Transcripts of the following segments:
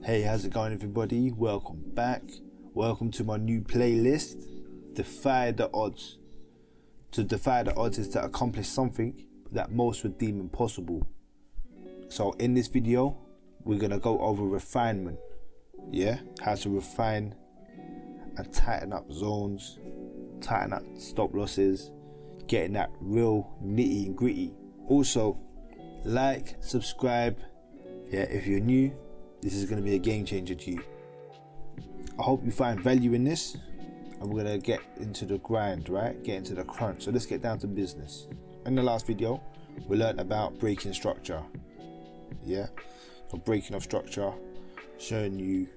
Hey, how's it going everybody? Welcome back. Welcome to my new playlist, Defy the Odds. To defy the odds is to accomplish something that most would deem impossible. So in this video, we're gonna go over refinement. Yeah, how to refine and tighten up zones, tighten up stop losses, getting that real nitty and gritty. Also, like, subscribe. Yeah, if you're new, this is going to be a game changer to you. I hope you find value in this, and we're going to get into the grind, right? Get into the crunch. So let's get down to business. In the last video, we learned about breaking structure. Yeah, so breaking of structure, showing you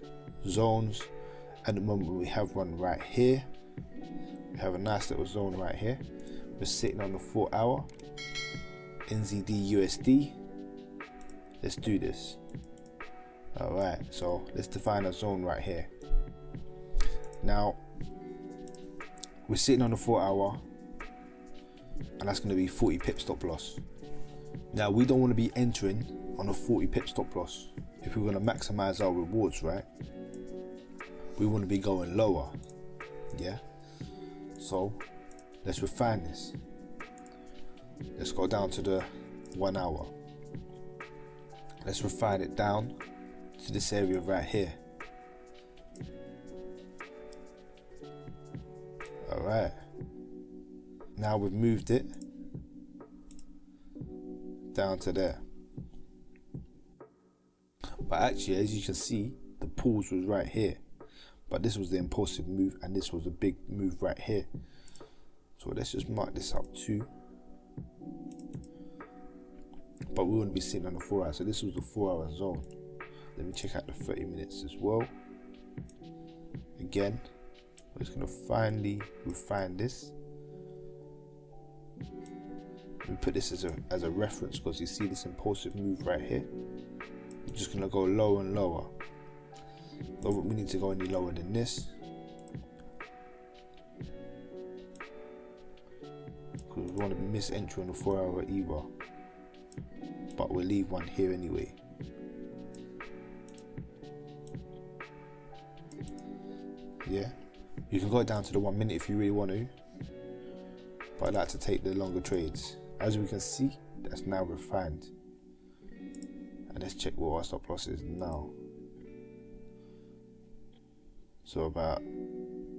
zones. At the moment, we have one right here. We have a nice little zone right here. We're sitting on the 4 hour NZD USD. Let's do this. Alright, so let's define a zone right here. Now, we're sitting on the 4 hour, and that's going to be 40 pip stop loss. Now, we don't want to be entering on a 40 pip stop loss. If we're going to maximize our rewards, right? We want to be going lower. Yeah? So, let's refine this. Let's go down to the 1 hour. Let's refine it down to this area right here. Alright. Now we've moved it down to there. But actually, as you can see, the pause was right here. But this was the impulsive move, and this was a big move right here. So let's just mark this up too. But we wouldn't be sitting on the 4 hours. So this was the 4 hour zone. Let me check out the 30 minutes as well. Again, we're just gonna finally refine this. We put this as a reference because you see this impulsive move right here. We're just gonna go lower and lower. We need to go any lower than this. Because we want to miss entry on the 4 hour either. But we'll leave one here anyway. Yeah, you can go down to the 1 minute if you really want to, but I like to take the longer trades. As we can see, that's now refined. And let's check what our stop loss is now. So about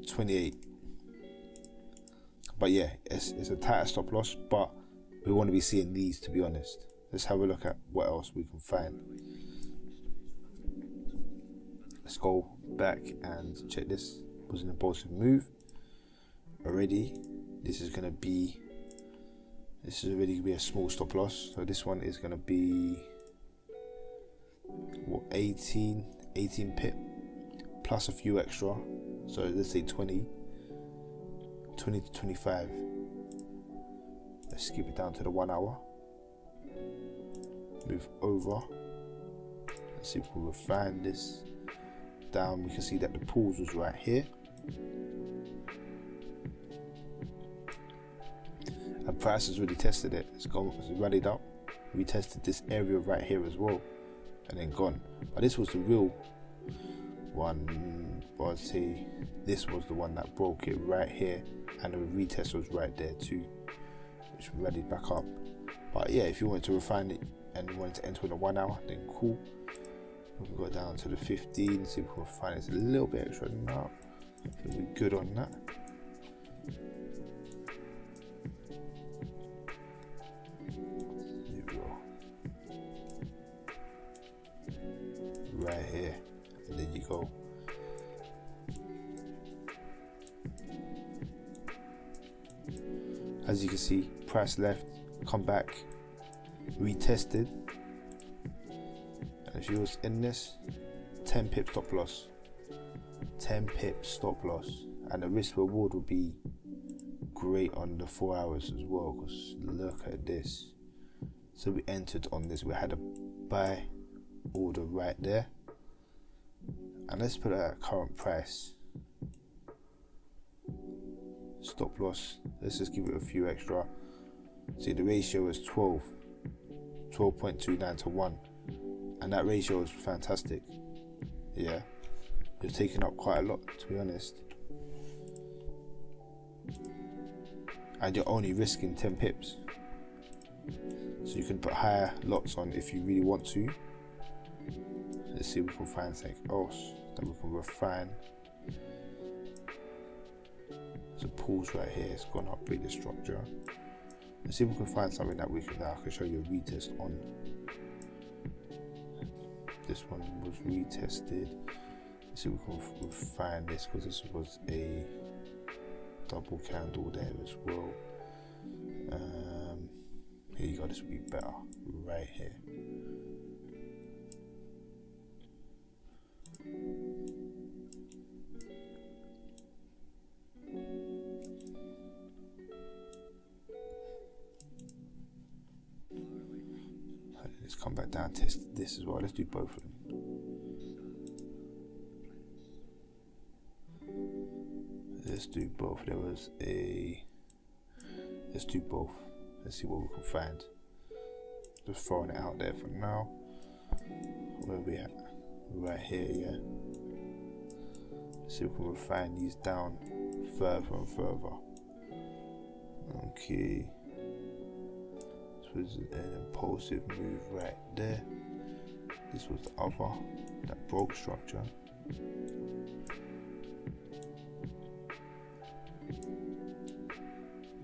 28. But yeah, it's a tighter stop loss, but we want to be seeing these, to be honest. Let's have a look at what else we can find. Let's go back and check this. It was an impulsive move already. This is already going to be a small stop loss. So this one is going to be what, 18 pip plus a few extra. So let's say 20 to 25. Let's skip it down to the 1 hour. Move over. Let's see if we refine this down. We can see that the pause was right here, and price has really tested it. It's rallied up. We tested this area right here as well, and then gone. But this was the real one. I'd say this was the one that broke it right here, and the retest was right there too, which rallied back up. But yeah, if you wanted to refine it and you wanted to enter in the 1 hour, then cool. We can go down to the 15, see if we can find it a little bit extra than that. I think we're good on that. Here we go. Right here. And there you go. As you can see, price left, come back, retested. If you was in this, 10 pip stop loss, 10 pip stop loss, and the risk reward would be great on the 4 hours as well. Because look at this. So we entered on this. We had a buy order right there, and let's put it at current price. Stop loss. Let's just give it a few extra. See, the ratio is 12.29 to 1. And that ratio is fantastic. Yeah, you're taking up quite a lot, to be honest, and you're only risking 10 pips. So you can put higher lots on if you really want to. Let's see if we can find something else that we can refine. There's a pause right here, it's gonna upgrade the structure. Let's see if we can find something that I can show you a retest on. This one was retested. Let's see if we can refine this, because this was a double candle there as well. Here you go, this will be better right here. Let's come back down, test this as well. Let's do both of them. Let's do both. Let's do both. Let's see what we can find. Just throwing it out there for now. Where are we at? Right here, yeah. Let's see if we can refine these down further and further. Okay. This was an impulsive move right there. This was the other, that broke structure.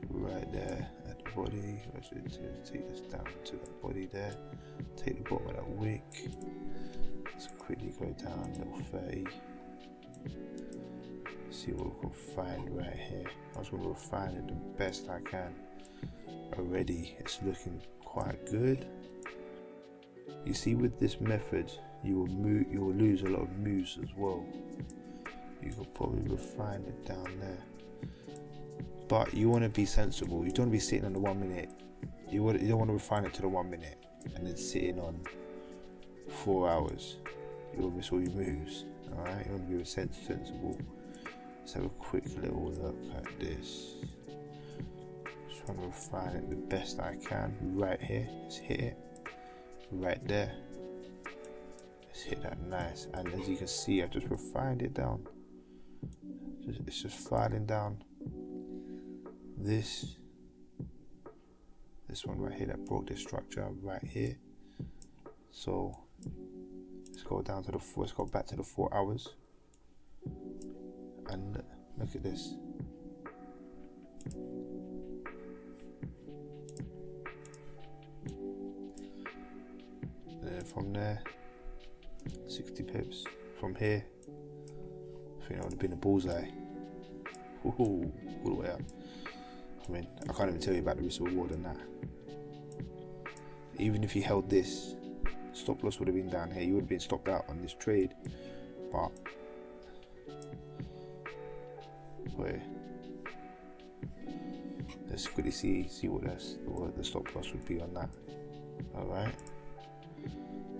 Right there at the body. Let's take this down to the body there. Take the bottom of that wick. Let's quickly go down little 30. See what we can find right here. I just want to refine it the best I can. Already it's looking quite good. You see, with this method you will lose a lot of moves as well. You could probably refine it down there. But you want to be sensible. You don't want to be sitting on the 1 minute. You don't want to refine it to the 1 minute and then sitting on 4 hours. You will miss all your moves. Alright, you want to be sensible. Let's have a quick little look at this. Just trying to refine it the best I can. Right here, let's hit it. Right there, let's hit that nice. And as you can see, I just refined it down. It's just filing down. This one right here that broke this structure right here. So let's go down to let's go back to the 4 hours and look at this. And then from there, 60 pips. From here, I think that would have been a bullseye. Ooh, all the way up. I mean, I can't even tell you about the risk reward on that. Even if you held this, stop loss would have been down here. You would have been stopped out on this trade. But wait, let's quickly see what the stop loss would be on that. All right.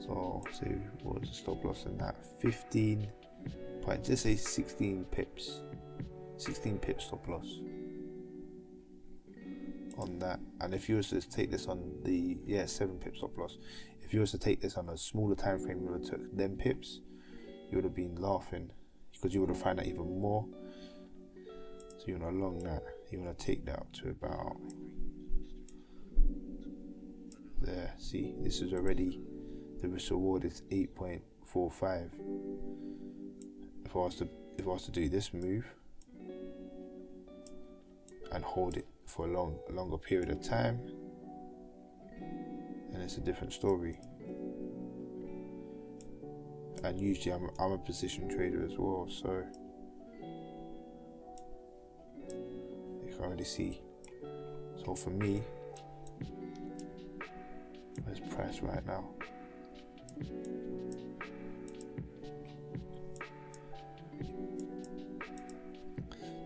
So say what was the stop loss on that? 15. Just say 16 pips. 16 pips stop loss on that. And if you was to take this on the 7 pips stop loss, if you was to take this on a smaller time frame, you would have took them pips, you would have been laughing, because you would have found that even more. So you want to long that, you want to take that up to about there. See, this is already, the risk reward is 8.45. If I was to do this move and hold it for a longer period of time, and it's a different story. And usually I'm a position trader as well, so you can already see. So for me, where's price right now?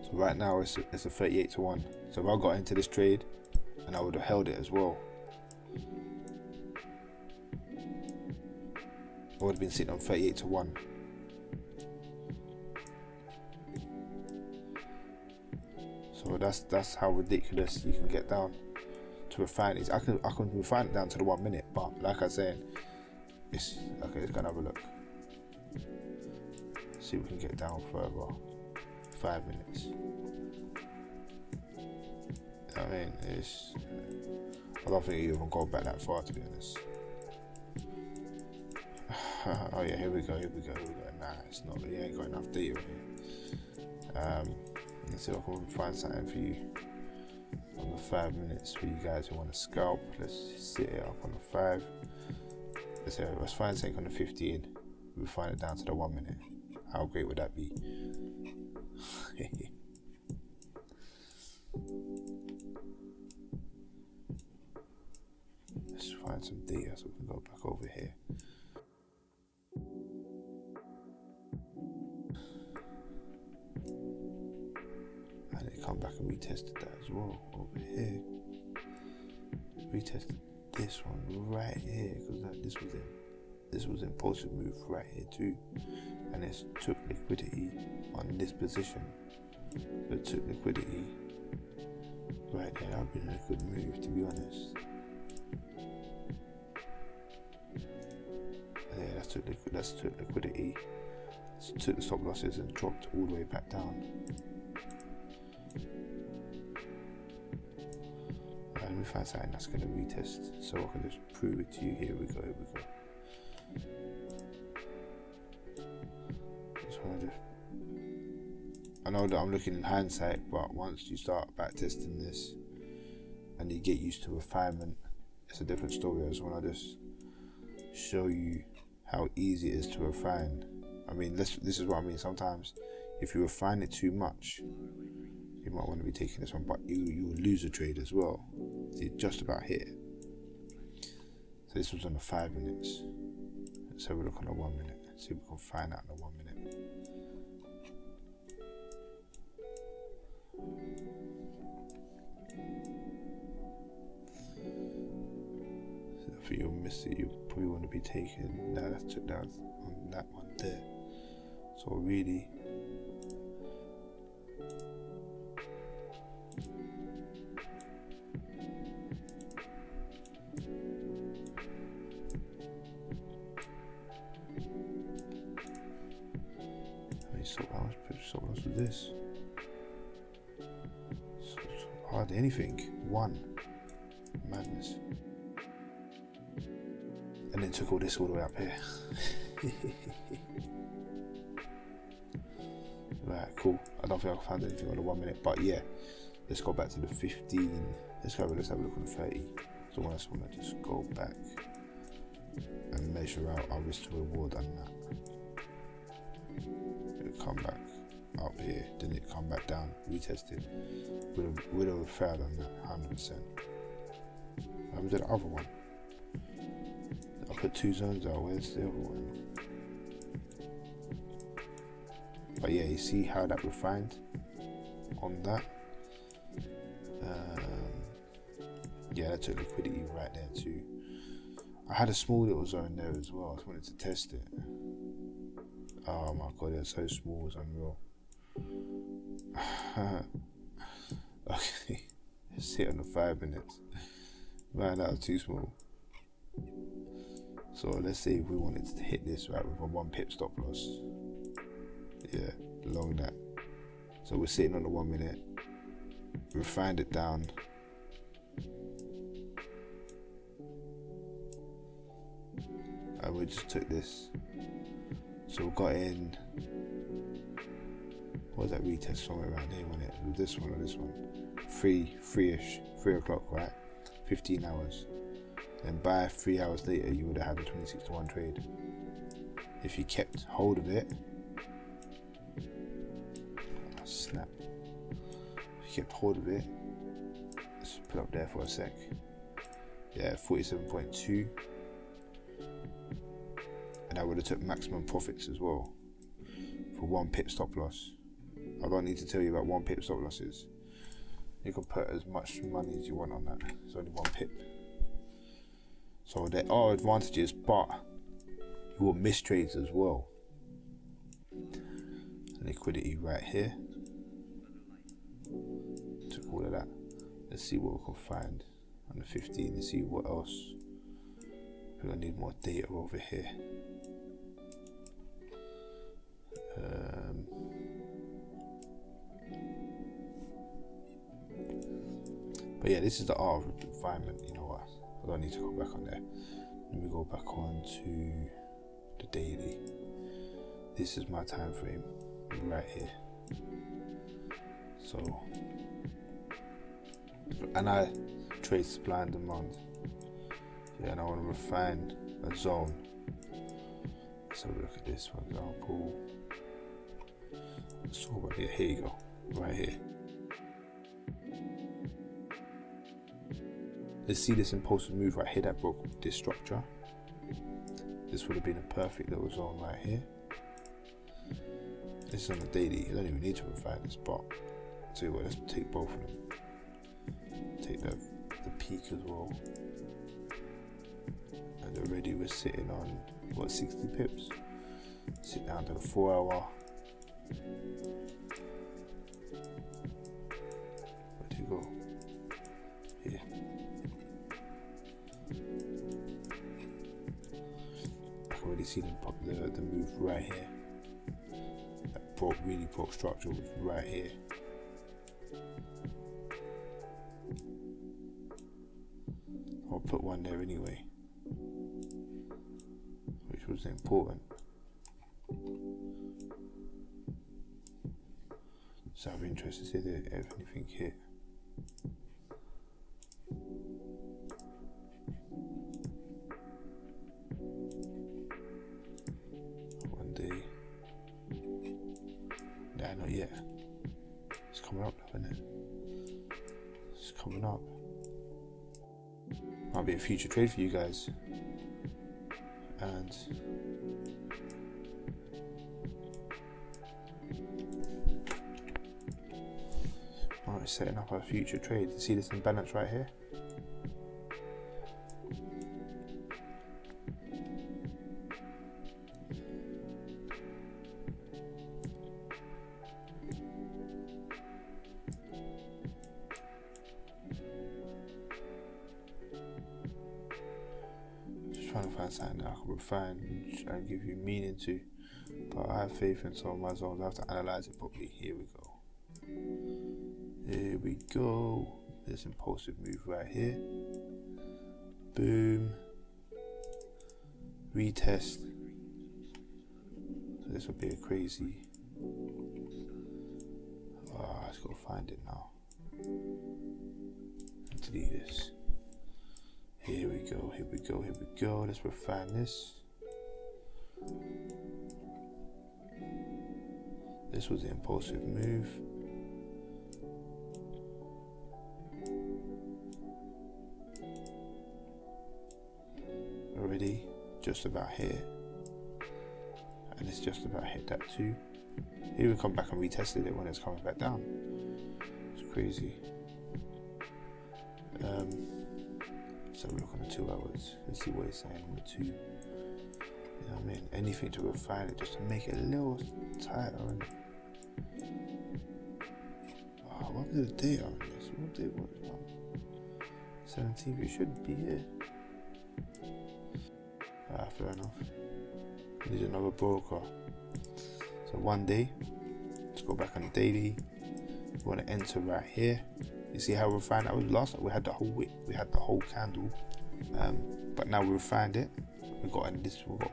So right now it's a 38 to 1. So if I got into this trade, and I would have held it as well, I would have been sitting on 38 to 1. So that's how ridiculous you can get down to refine it. I can refine it down to the 1 minute, but like I said, it's okay. Let's go and have a look. See if we can get down further. 5 minutes. I mean, I don't think you even go back that far, to be honest. Oh yeah, here we go. Nah, it's not. You ain't got enough data here. Let's see if I can find something for you on the 5 minutes for you guys who want to scalp. Let's sit it up on the 5. Let's find something on the 15. We'll find it down to the 1 minute. How great would that be? Let's find some data so we can go back over here. And it come back and retested that as well over here. Retested this one right here because this was impulsive move right here too, and it took liquidity on this position. It took liquidity right there. That would be a good move, to be honest. Yeah, that's took liquidity. Took the stop losses and dropped all the way back down. Let me find something that's going to retest so I can just prove it to you. Here we go. I know that I'm looking in hindsight, but once you start back testing this and you get used to refinement, it's a different story. I just want to just show you how easy it is to refine. I mean, this is what I mean. Sometimes if you refine it too much, you might want to be taking this one, but you will lose a trade as well. You just about hit it. So this was on the 5 minutes. Let's have a look on the 1 minute. See if we can find out in the 1 minute. So if you'll miss it, you probably want to be taking that took down on that one there. So really, so much with this. So hardly anything. 1. Madness. And then took all this all the way up here. Right, cool. I don't think I found anything on the 1 minute, but yeah, let's go back to the 15. Let's have a look on the 30. So I just want to just go back and measure out our risk to reward on that. It'll come back up here, then it come back down, retested. Would have failed on that 100%. I did the other one. I put 2 zones out. Where's the other one? But yeah, you see how that refined on that. Yeah, that took liquidity right there too. I had a small little zone there as well. I just wanted to test it. Oh my god, it's so small, it's unreal. Okay, let's hit on the 5 minutes. Man, that was too small. So let's see if we wanted to hit this right with a 1 pip stop loss. Yeah, along that. So we're sitting on the 1 minute. Refined it down. And we just took this. So we got in. What was that retest somewhere around here, wasn't it? With this one or this one? 3 o'clock, right? 15 hours. Then by 3 hours later, you would have had a 26 to 1 trade. If you kept hold of it. Oh, snap. If you kept hold of it. Let's put up there for a sec. Yeah, 47.2. And I would have took maximum profits as well for 1 pip stop loss. I don't need to tell you about 1 pip stop losses. You can put as much money as you want on that. It's only 1 pip. So there are advantages, but you will miss trades as well. Liquidity right here. Took all of that. Let's see what we can find on the 15. Let's see what else. We're gonna need more data over here. But yeah, this is the art of refinement. You know what? I don't need to go back on there. Let me go back on to the daily. This is my time frame right here. So, and I trade supply and demand. Yeah, and I want to refine a zone. Let's have a look at this, for example. So right here, here you go, right here. Let's see this impulsive move right here that broke this structure. This would have been a perfect little zone right here. This is on the daily. I don't even need to refine this, but I'll tell you what, let's take both of them. Take the peak as well. And already we're sitting on, what, 60 pips? Sit down to the 4 hour. Where'd you go? Here. I can already see the move right here. That really broke structure was right here. I'll put one there anyway, which was important. So I'm interested to see if anything hit. One day. Nah, not yet. It's coming up though, isn't it? It's coming up. Might be a future trade for you guys. And we're setting up our future trade. You see this imbalance right here? Just trying to find something that I can refine and give you meaning to. But I have faith in some of my zones. I have to analyze it properly. Here we go. Here we go. This impulsive move right here. Boom. Retest. So this will be a crazy. Oh, let's go find it now. Delete this. Here we go. Here we go. Here we go. Let's refine this. This was the impulsive move. Already just about here, and it's just about hit that too. Here we come back and retested it when it's coming back down. It's crazy. Let's have a look on the 2 hours. Let's see what it's saying on the 2. You know what I mean? Anything to refine it, just to make it a little tighter. And what was the date on this? What date was it? 17th. It should be here. Fair enough. I need another broker. So one day, let's go back on the daily. We want to enter right here. You see how refined that was last night? We had the whole wick, we had the whole candle, but now we refined it. We've got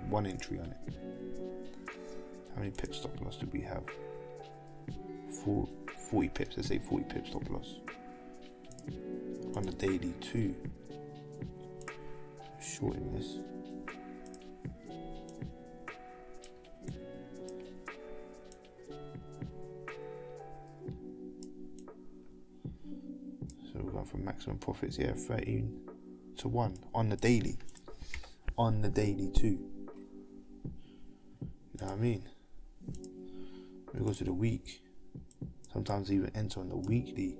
one entry on it. How many pip stop loss do we have? 40 pips. Let's say 40 pip stop loss on the daily too. Shorten this. From maximum profits, yeah, 13 to 1 on the daily. On the daily too. You know what I mean? We go to the week. Sometimes even enter on the weekly.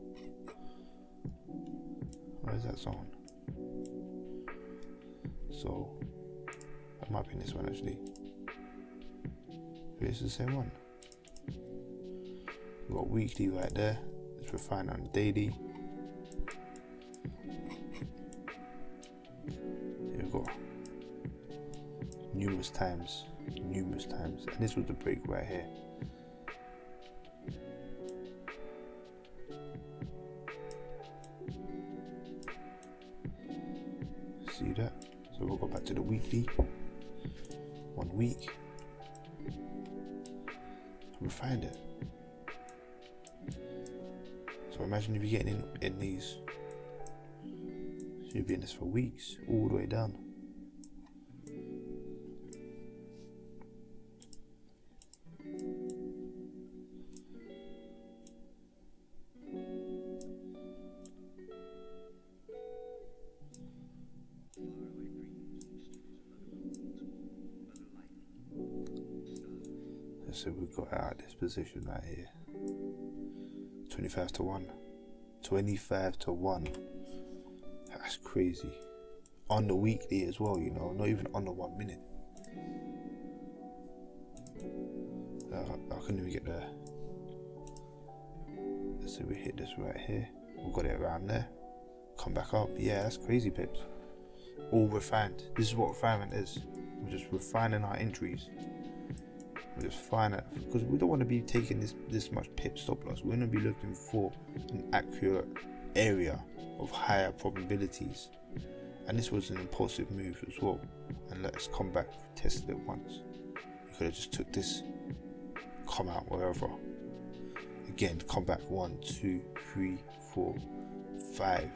Where is that zone? So that might be in this one actually. Maybe it's the same one. We've got weekly right there. Let's refine on the daily. Numerous times, and this was the break right here. that. So we'll go back to the weekly. 1 week. Refined it. So imagine if you're getting in these. So you'll be in this for weeks, all the way down. So we got out of this position right here. 25 to 1. 25 to 1. That's crazy. On the weekly as well, you know, not even on the 1 minute. I couldn't even get there. Let's say we hit this right here. We've got it around there. Come back up. Yeah, that's crazy, pips. All refined. This is what refinement is. We're just refining our entries. We're just fine at, because we don't want to be taking this much pip stop loss. We're going to be looking for an accurate area of higher probabilities. And this was an impulsive move as well. And let's come back, tested it once. You could have just took this, come out wherever. Again, come back 1, 2, 3, 4, 5.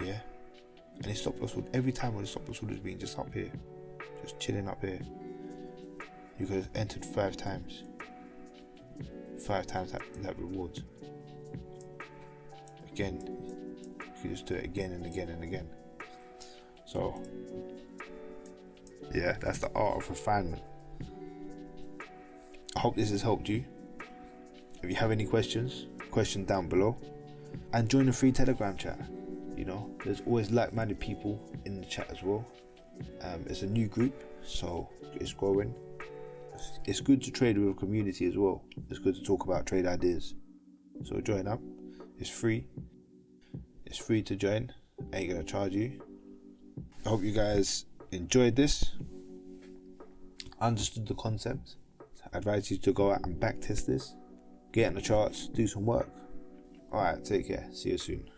Yeah. And the stop loss would, every time when the stop loss would have been just up here, just chilling up here. You could have entered 5 times. 5 times that reward. Again, you could just do it again and again and again. So, yeah, that's the art of refinement. I hope this has helped you. If you have any questions, question down below. And join the free Telegram chat. You know, there's always like-minded people in the chat as well. It's a new group, so it's growing. It's good to trade with a community as well. It's good to talk about trade ideas. So join up. It's free. It's free to join. Ain't gonna charge you. I hope you guys enjoyed this. Understood the concept. I advise you to go out and back test this. Get in the charts. Do some work. Alright, take care. See you soon.